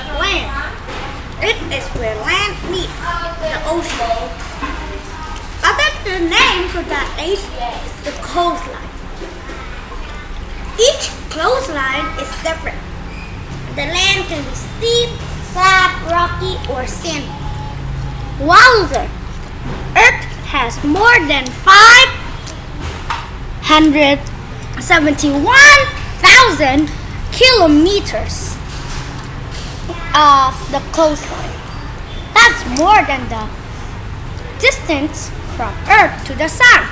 of land. It is where land meets the ocean. Other name for that is the coastline. Each coastline is different. The land can be steep, flat, rocky, or sandy. Wowzer! Earth has more than 571,000 kilometers of the coastline. That's more than the distance from Earth to the Sun.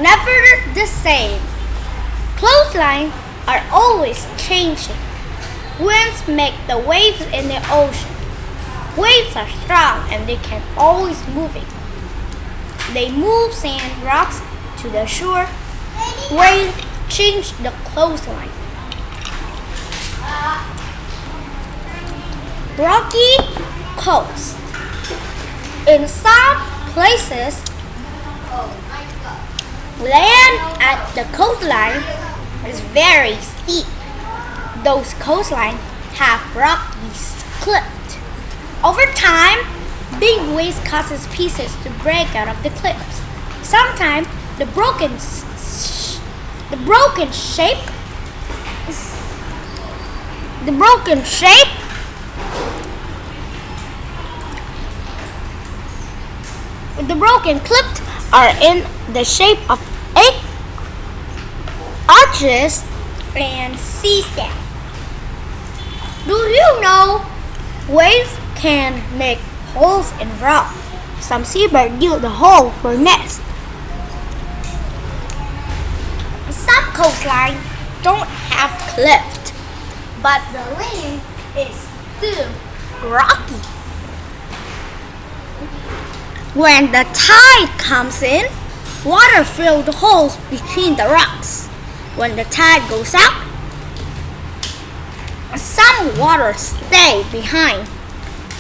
Never the same. Coastlines are always changing. Winds make the waves in the ocean. Waves are strong and they can always move it. They move sand, rocks to the shore. Waves change the coastline. Rocky coast. In some places, land at the coastline is very steep. Those coastlines have rocky cliffs. Over time, big waves causes pieces to break out of the cliffs. Sometimes the broken cliffs are in the shape of arches and sea sand. Do you know waves can make holes in rock? Some seabirds use the hole for nests. Some coastlines don't have cliffs, but the land is still rocky. When the tide comes in, water fills the holes between the rocks. When the tide goes out, some water stays behind.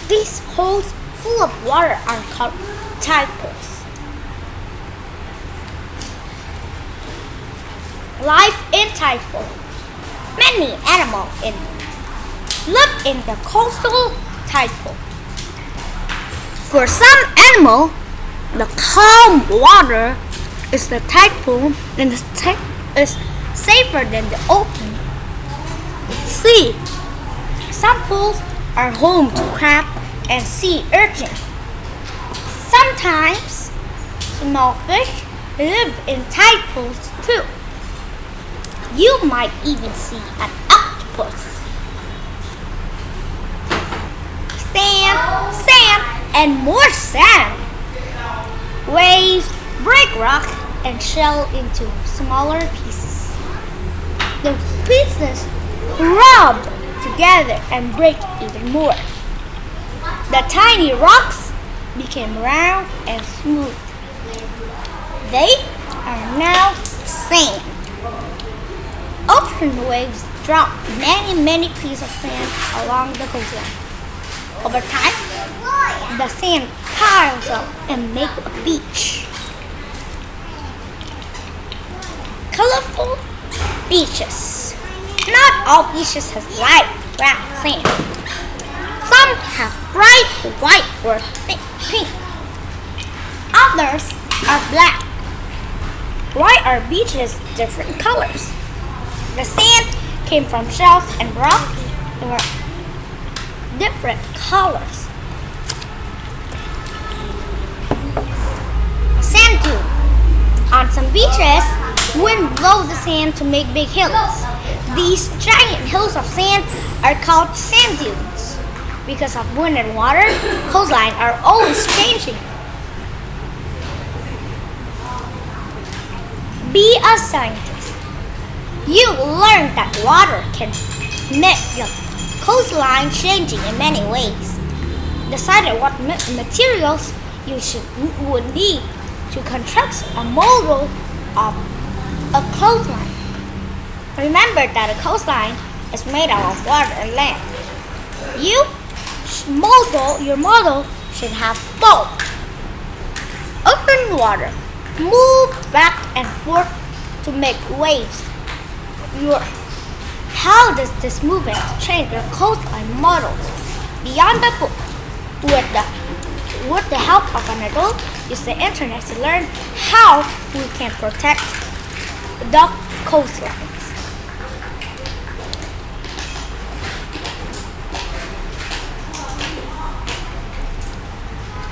These holes full of water are called tide pools. Life in tide pool. Many animals live in the coastal tide pool. For some animals, the calm water is the tide pool and is safer than the open sea. Some pools are home to crab and sea urchin. Sometimes small fish live in tide pools too. You might even see an octopus. Sand, and more sand. Waves break rock and shell into smaller pieces. Those pieces rub together and break even more. The tiny rocks became round and smooth. They are now sand. Ocean waves drop many pieces of sand along the coastline. Over time, the sand piles up and makes a beach. Colorful beaches. Not all beaches have light brown sand. Some have bright white or pink. Others are black. Why are beaches different colors? The sand came from shells and rock that were different colors. Sand dune. On some beaches, wind blows the sand to make big hills. These giant hills of sand are called sand dunes. Because of wind and water, coastlines are always changing. Be a scientist. You learn that water can make the coastline changing in many ways. Decide what materials you would need to construct a model of a coastline. Remember that a coastline is made out of water and land. Your model should have both. Open water, move back and forth to make waves. your how does this movement change your coastline models? Beyond the book, with the help of an adult, use the internet to learn how we can protect the coastline.